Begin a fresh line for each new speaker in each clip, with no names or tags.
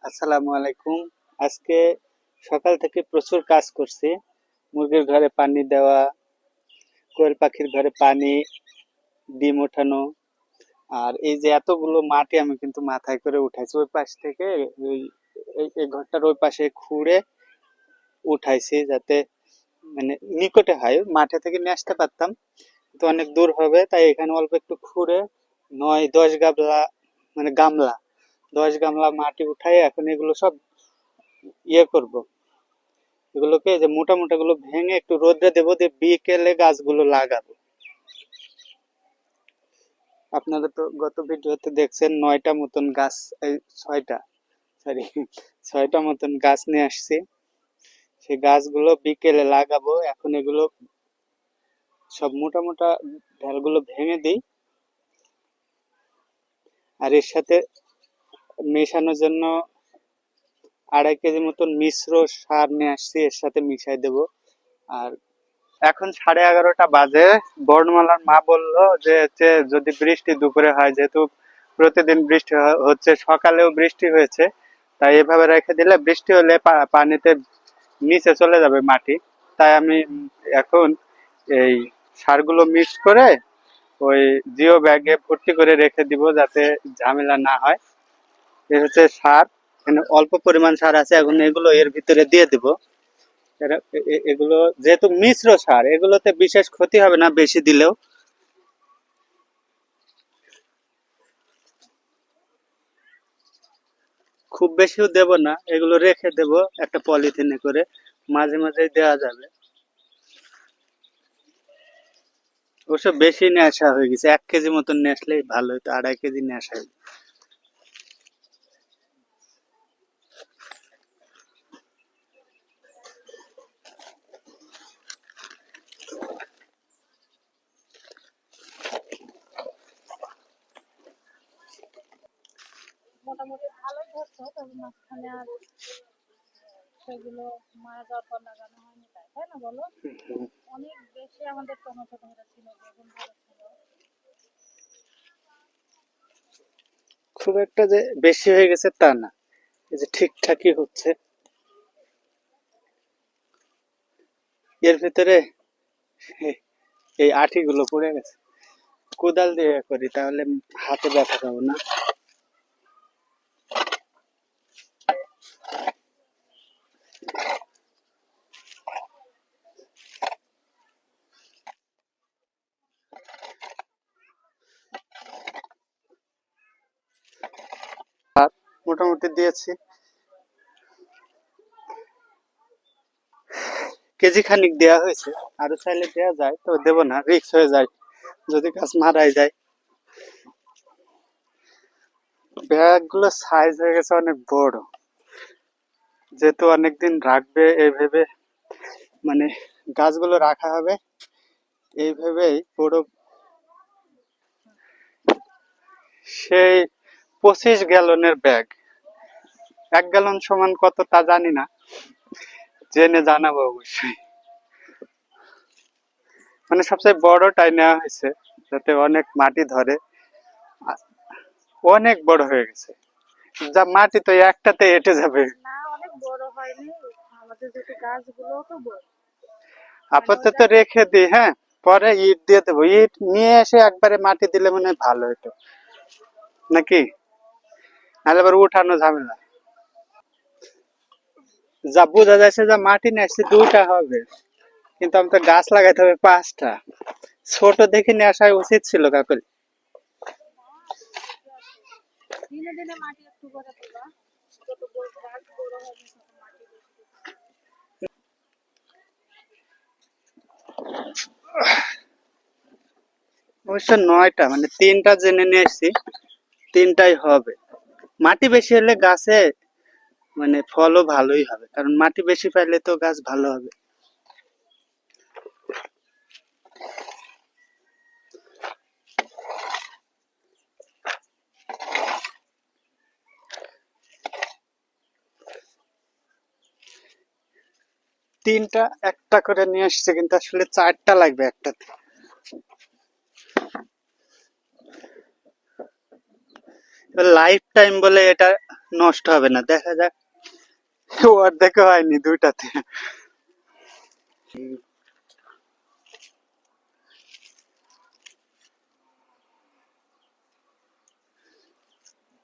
আসসালামু আলাইকুম। আজকে সকাল থেকে প্রচুর কাজ করছি। মুরগির ঘরে পানি দেওয়া, কোয়েল পাখির ঘরে পানি, ডিম ওঠানো। আর এই যে এতগুলো মাটি আমি কিন্তু মাথায় করে উঠাইছি ওই পাশ থেকে। ওই এই ঘরটার ওই পাশে খুঁড়ে উঠাইছি যাতে মানে নিকটে হয়, মাঠে থেকে নিয়ে আসতে পারতাম তো অনেক দূর হবে, তাই এখানে অল্প একটু খুঁড়ে 9-10 গামলা মানে গামলা 10 গামলা মাটি উঠাই এখন এগুলো সব করব। এগুলোকে যে মোটা মোটা গুলো ভেঙে একটু রোদে দেবো, দিয়ে বিকেলে গাছগুলো লাগাবো। আপনারা তো গত ভিডিওতে দেখছেন 9টা মতন গাছ, এই 6টা, সরি 6টা মতন গাছ নিয়ে আসছি। সেই গাছগুলো বিকেলে লাগাবো। এখন এগুলো সব মোটা মোটা ঢালগুলো ভেঙে দিই, আর এর সাথে মেশানোর জন্য 2.5 কেজি মতন মিশ্র সার নিয়ে আসছি, এর সাথে মিশাই দেবো। আর এখন 11:30টা বাজে। বর্ণমালার মা বললো যে যদি বৃষ্টি দুপুরে হয়, যেহেতু প্রতিদিন বৃষ্টি হচ্ছে, সকালেও বৃষ্টি হয়েছে, তাই এভাবে রেখে দিলে বৃষ্টি হলে পানিতে নিচে চলে যাবে মাটি। তাই আমি এখন এই সারগুলো মিক্স করে ওই জিও ব্যাগে ভর্তি করে রেখে দিব যাতে ঝামেলা না হয়। এ হচ্ছে সার, এখানে অল্প পরিমাণ সার আছে, এখন এগুলো এর ভিতরে দিয়ে দিব। এগুলো যেহেতু মিশ্র সার, এগুলোতে বিশেষ ক্ষতি হবে না বেশি দিলেও। খুব বেশিও দেব না, এগুলো রেখে দেব একটা পলিথিনে করে, মাঝে মাঝে দেওয়া যাবে। অবশ্য বেশি নিয়ে আসা হয়ে গেছে, 1 কেজি মতন নিয়ে আসলেই ভালো হতো, 2.5 কেজি নিয়ে আসা হয়েছে।
মোটামুটি ভালোই ধরছো, তবে মাঝখানে আর সেগুলো মারা যাওয়ার পর লাগানো হয়নি, তাই না বলো? অনেক বেশি আমাদের টমেটো ধরেছিল, বেগুন ধরেছিল।
খুব একটা যে বেশি হয়ে গেছে তা না, এই যে ঠিকঠাকই হচ্ছে। এর ভিতরে এই আঠিগুলো পড়ে গেছে, কোদাল দিয়ে করি তাহলে হাতে ব্যথা পাবো না। আর মোটামুটি দিয়েছি, কেজি খানিক দেওয়া হয়েছে, আরো চাইলে দেওয়া যায়, তো দেবো না, রিক্স হয়ে যায় যদি গাছ মারাই যায়। ব্যাগ গুলো সাইজ হয়ে গেছে অনেক বড়, যেহেতু অনেকদিন রাখবে এই ভেবে, মানে গাছগুলো রাখা হবে এই ভেবেই বড়। সেই 25 গ্যালনের ব্যাগ। 1 গ্যালন সমান কত তা জানি না, জেনে জানাবো অবশ্যই। মানে সবচেয়ে বড়টাই নেওয়া হয়েছে যাতে অনেক মাটি ধরে। অনেক বড় হয়ে গেছে, যা মাটি তো একটাতে এঁটে যাবে।
না, অনেক বড় হয়নি, আমাদের যেহেতু গাছগুলো তো বড়, মানে ওই
আপাতত
গাছ।
রেখে দিই, হ্যাঁ, পরে ইট দিয়ে দেবো। ইট নিয়ে এসে একবারে মাটি দিলে মনে হয় ভালো হতো নাকি, নাহলে আবার উঠানো ঝামেলা। যা বোঝা যাচ্ছে যা মাটি নিয়ে আসছি 2টা হবে, কিন্তু আমি তো গাছ লাগাইতে হবে 5টা। ছোট দেখে নিয়ে আসা উচিত ছিল কাকুলি।
দিনে দিনে মাটি একটু করে তোলা, যত গাছ বড় হবে তত মাটি বেশি দিতে হবে।
অবশ্য 9টা মানে 3টা জেনে নিয়ে এসছি, 3টাই হবে। মাটি বেশি হলে গাছে মানে ফলও ভালোই হবে, কারণ মাটি বেশি পাইলে তো গাছ ভালো হবে। 3টা একটা করে নিয়ে আসছে, কিন্তু আসলে 4টা লাগবে একটাতে। লাইফ টাইম বলে এটা নষ্ট হবে না, দেখা যাক। অর্ধেক হয়নি দুইটাতে।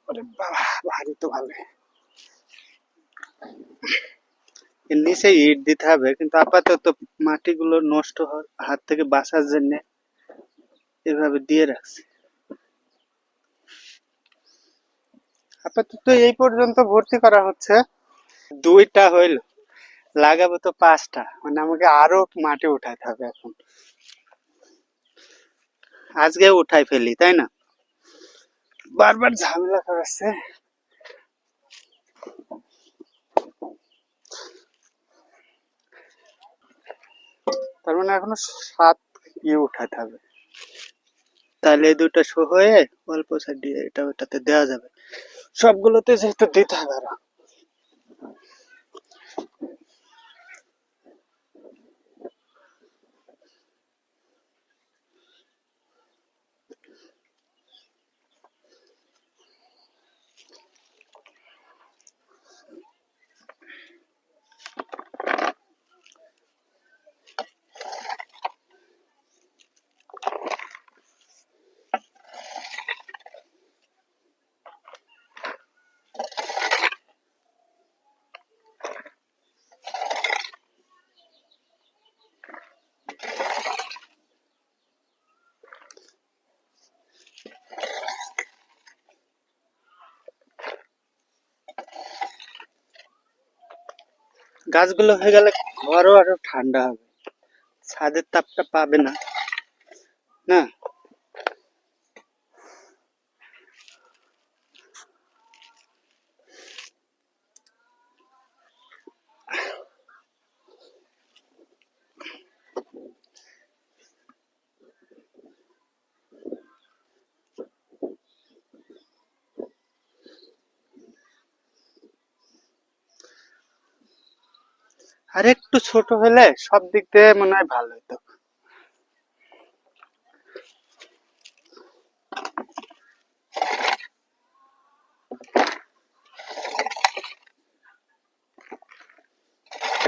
ওরে বাবা, ভারী তো ভালো। এর নিচে ইট দিতে হবে, কিন্তু আপাতত মাটিগুলো নষ্ট হওয়ার হাত থেকে বাঁচার জন্য এভাবে দিয়ে রাখছি। আপাতত এই পর্যন্ত ভর্তি করা হচ্ছে। দুইটা হইল, লাগাবো তো 5টা, মানে আমাকে আরো মাটি উঠাইতে হবে এখন। আজকে উঠাই ফেলি, তাই না? বারবার ঝামেলা করাচ্ছে। তার মানে এখনো 7 উঠাইতে হবে, তাহলে এই দুটো শো হয়ে অল্প সাইড দিয়ে এটা ওটাতে দেওয়া যাবে। সবগুলোতে যেহেতু দিতে হবে আরো। গাছগুলো হয়ে গেলে ঘরও আরো ঠান্ডা হবে, ছাদের তাপটা পাবে না, না? আর একটু ছোট হলে সব দিক দিয়ে মনে হয় ভালো হতো।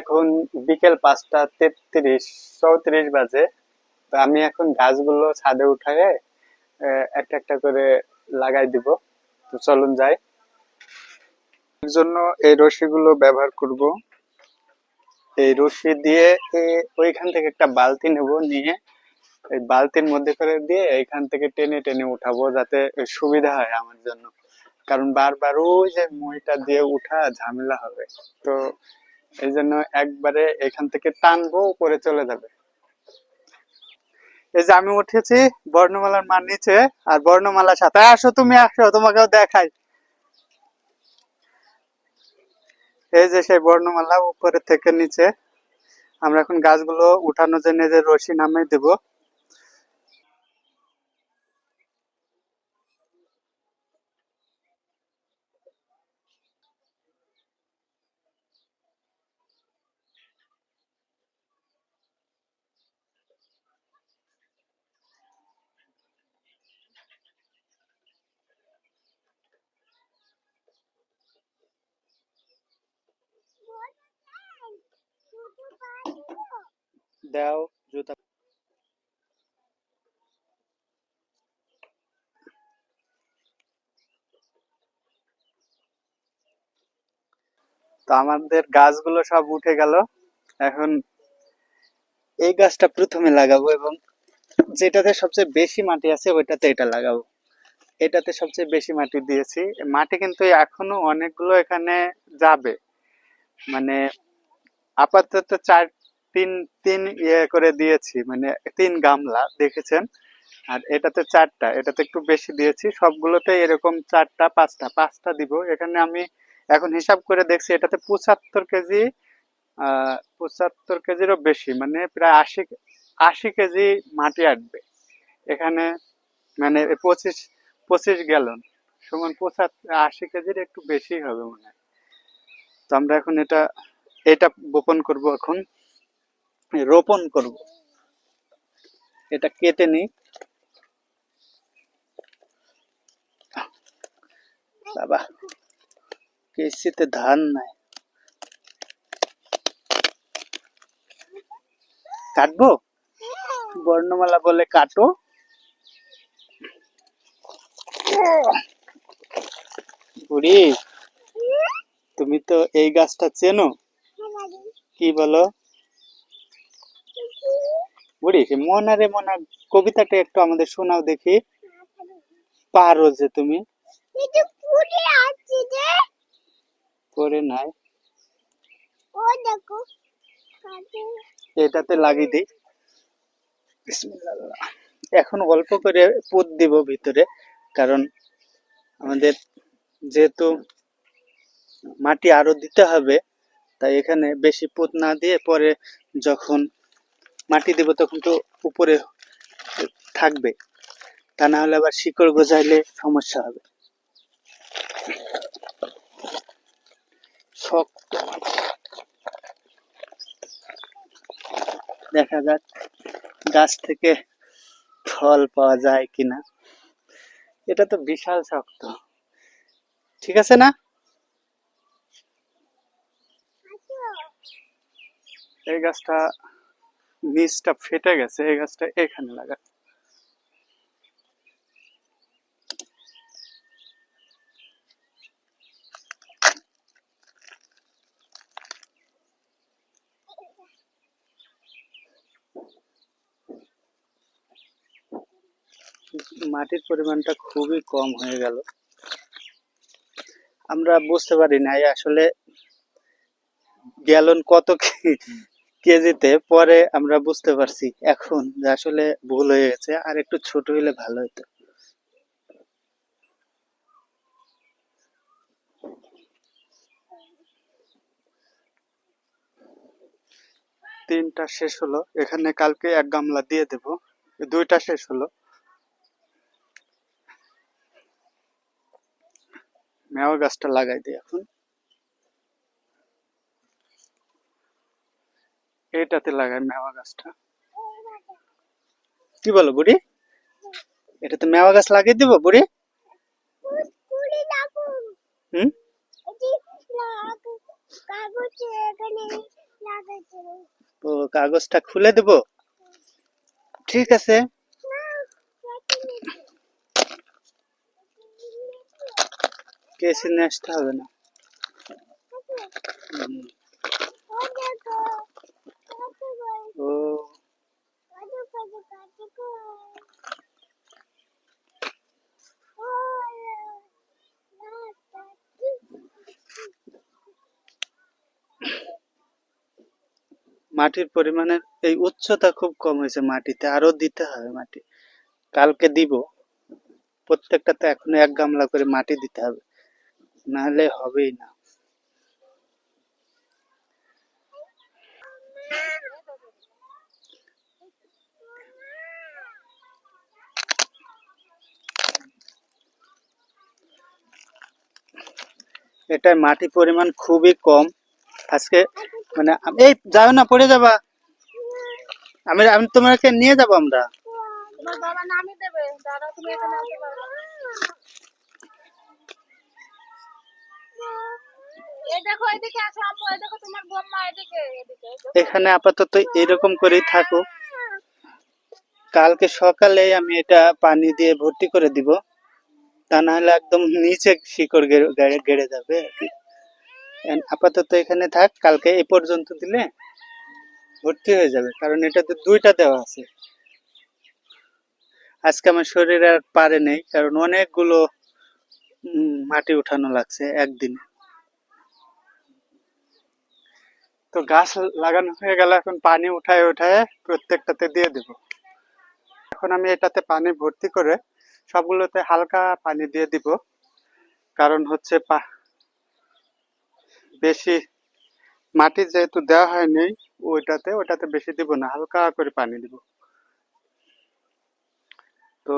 এখন বিকেল 5:33 বাজে। তো আমি এখন গাছগুলো ছাদে উঠায়ে একটা একটা করে লাগাই দিব। তো চলুন যাই। এর জন্য এই রশিগুলো ব্যবহার করব। এই রশি দিয়ে ওইখান থেকে একটা বালতি নেব, নিয়ে এই বালতির মধ্যে করে দিয়ে এইখান থেকে টেনে টেনে উঠাবো, যাতে সুবিধা হয় আমার জন্য। কারণ বারবার ওই যে মইটা দিয়ে উঠা ঝামেলা হবে। তো এই জন্য একবারে এখান থেকে টানবো, উপরে চলে যাবে। এই যে আমি উঠেছি বর্ণমালার মার নিচে, আর বর্ণমালার সাথে আসো, তুমি আসো, তোমাকেও দেখাই। এই যে সেই বর্ণমালা উপরে থেকে নিচে। আমরা এখন গাছগুলো উঠানোর জন্য যে রশি নামিয়ে দেব। দাও জুতা। তো আমাদের গাছগুলো সব উঠে গেল। এখন এই গাছটা প্রথমে লাগাবো, এবং যেটাতে সবচেয়ে বেশি মাটি আছে ওইটাতে এটা লাগাবো। এটাতে সবচেয়ে বেশি মাটি দিয়েছি। মাটি কিন্তু এখনো অনেকগুলো এখানে যাবে, মানে আপাতত তিন তিন করে দিয়েছি, মানে 3 গামলা দেখেছেন। আর এটাতে 4টা, এটাতে একটু বেশি দিয়েছি। সবগুলোতে এরকম 4টা 5টা দিব। এখানে আমি এখন হিসাব করে দেখছি, এটাতে 75 কেজি, 75 কেজিরও বেশি, মানে প্রায় 80 কেজি মাটি আসবে এখানে। মানে 25 গ্যালন সমান 80 কেজির একটু বেশি হবে মনে হয়। তো আমরা এখন এটা এটা বপন করব, এখন রোপণ করব। এটা কেটে নিই। বাবা কেসিতে ধান নাই, কাটবো? বর্ণমালা বলে কাটো। বুড়ি তুমি তো এই গাছটা চেনো, কি বলো? বুড়ি সে মনা রে মনা কবিতাটা একটু আমাদের শোনাও দেখি। পারো যে তুমি? পরে নাই, এটাতে লাগিয়ে দিই। বিসমিল্লাহ। এখন অল্প করে পুত দিব ভিতরে, কারণ আমাদের যেহেতু মাটি আরো দিতে হবে, তাই এখানে বেশি পুত না দিয়ে পরে যখন মাটি দেব তখন তো উপরে থাকবে, তা না হলে আবার শিকড় গজাইলে সমস্যা হবে। শক্ত মাটি, দেখা যাক গাছ থেকে ফল পাওয়া যায় কিনা। এটা তো বিশাল শক্ত, ঠিক আছে না? এই গাছটা নিচটা ফেটে গেছে, এই গাছটা এখানে লাগা। মাটির পরিমাণটা খুবই কম হয়ে গেল, আমরা বুঝতে পারি নাই আসলে গ্যালন কত কেজিতে, পরে আমরা বুঝতে পারছি এখন যে আসলে ভুল হয়ে গেছে, আর একটু ছোট হলে ভালো হতো। তিনটা শেষ হলো, এখানে কালকে এক গামলা দিয়ে দেব, দুইটা শেষ হলো। মেওয়া গাছটা লাগাই দিই এখন, এটাতে লাগাই মেওয়া গাছটা। কি বলো বুড়ি? এটাতে মেওয়া গাছ লাগিয়ে দিব বুড়ি? হুম, ও কাগজটা খুলে দেব, ঠিক আছে। কেসে নিয়ে আসতে হবে না। হুম, ও মাটির পরিমাণের এই উচ্চতা খুব কম হয়েছে, মাটিতে আরো দিতে হবে মাটি, কালকে দিব। প্রত্যেকটাতে এখন এক গামলা করে মাটি দিতে হবে, নাহলে হবেই না। এটার মাটি পরিমাণ খুবই কম আজকে, মানে এই যাও না, পড়ে যাবা। আমি আমি তোমাকে নিয়ে যাব আমরা।
তোমার বাবা নামিয়ে দেবে, দাদা তুমি এখানে আসতে পারবে না। এই দেখো এদিকে আসো আম্মু, এই দেখো তোমার বোম্মা এদিকে এদিকে।
এখানে আপাতত এরকম করেই থাকো, কালকে সকালে আমি এটা পানি দিয়ে ভর্তি করে দিব, তা না হলে একদম নিচে শিকড় গেড়ে যাবে আর কি। আপাতত এখানে থাক, কালকে এই পর্যন্ত দিলে ভর্তি হয়ে যাবে, কারণ এটাতে দুইটা দেওয়া আছে। আজকে আমার শরীর আর পারে নেই, কারণ অনেকগুলো মাটি উঠানো লাগছে একদিনে। তো গাছ লাগানো হয়ে গেল, এখন পানি উঠায় উঠায় প্রত্যেকটাতে দিয়ে দেব। এখন আমি এটাতে পানি ভর্তি করে সবগুলোতে হালকা পানি দিয়ে দিব, কারণ হচ্ছে বেশি মাটি যেহেতু দেওয়া হয়নি ওটাতে বেশি দিব না, হালকা করে পানি দিব। তো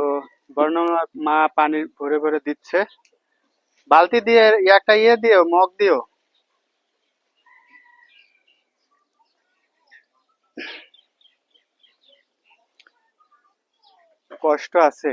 বর্ণমা মা পানি ভরে ভরে দিচ্ছে, বালতি দিয়ে একটা দিও, মগ দিও। কষ্ট আছে।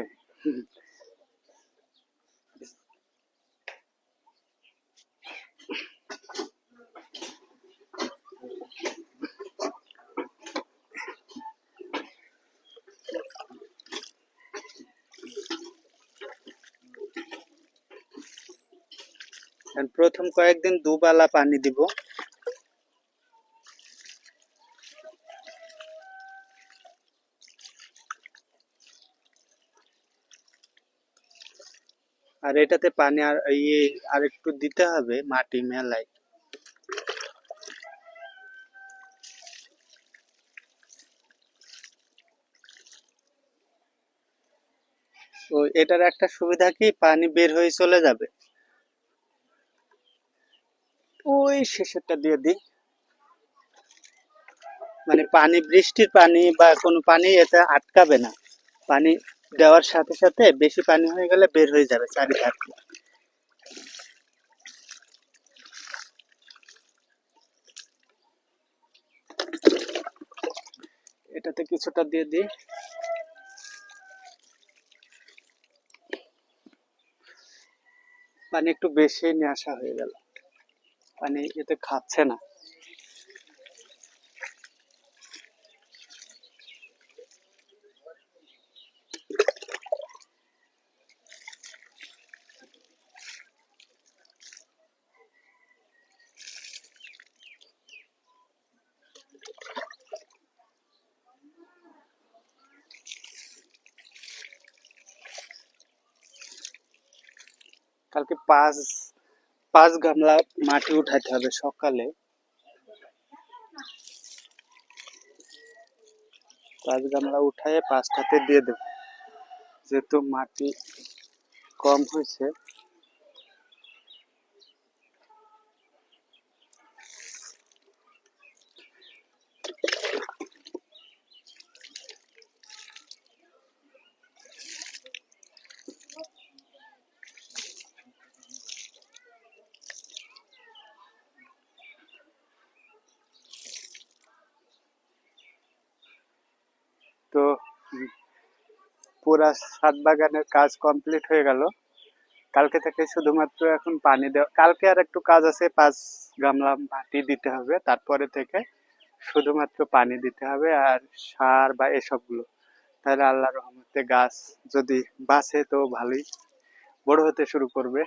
আর প্রথম কয়েকদিন দুবেলা পানি দিব। আর এটাতে পানি আর একটু দিতে হবে, মাটি মেলায়। তো এটার একটা সুবিধা কি, পানি বের হয়ে চলে যাবে। ওই শেষেরটা দিয়ে দিই, মানে পানি, বৃষ্টির পানি বা কোনো পানি এতে আটকাবে না। পানি দেওয়ার সাথে সাথে বেশি পানি হয়ে গেলে বের হয়ে যাবে চারিধার দিয়ে। এটাতে কিছুটা দিয়ে দিই। পানি একটু বেশি নিয়ে আসা হয়ে গেল, পানি এতে খাচ্ছে না। কালকে পাঁচ পাঁচ গামলা মাটি উঠাতে হবে সকালে। 5 গামলা উঠায় 5টাতে দিয়ে দেব, যেহেতু মাটি কম হয়েছে। তো পুরা ছাদ বাগানের কাজ কমপ্লিট হয়ে গেল। কালকে থেকে শুধুমাত্র এখন পানি দেওয়া, কালকে আর একটু কাজ আছে, 5 গামলা মাটি দিতে হবে, তারপরে থেকে শুধুমাত্র পানি দিতে হবে আর সার বা এসবগুলো। তাহলে আল্লাহর রহমতে গাছ যদি বাঁচে তো ভালোই, বড় হতে শুরু করবে।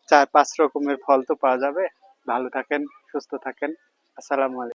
4-5 রকমের ফল তো পাওয়া যাবে। ভালো থাকেন, সুস্থ থাকেন। আসসালামু আলাইকুম।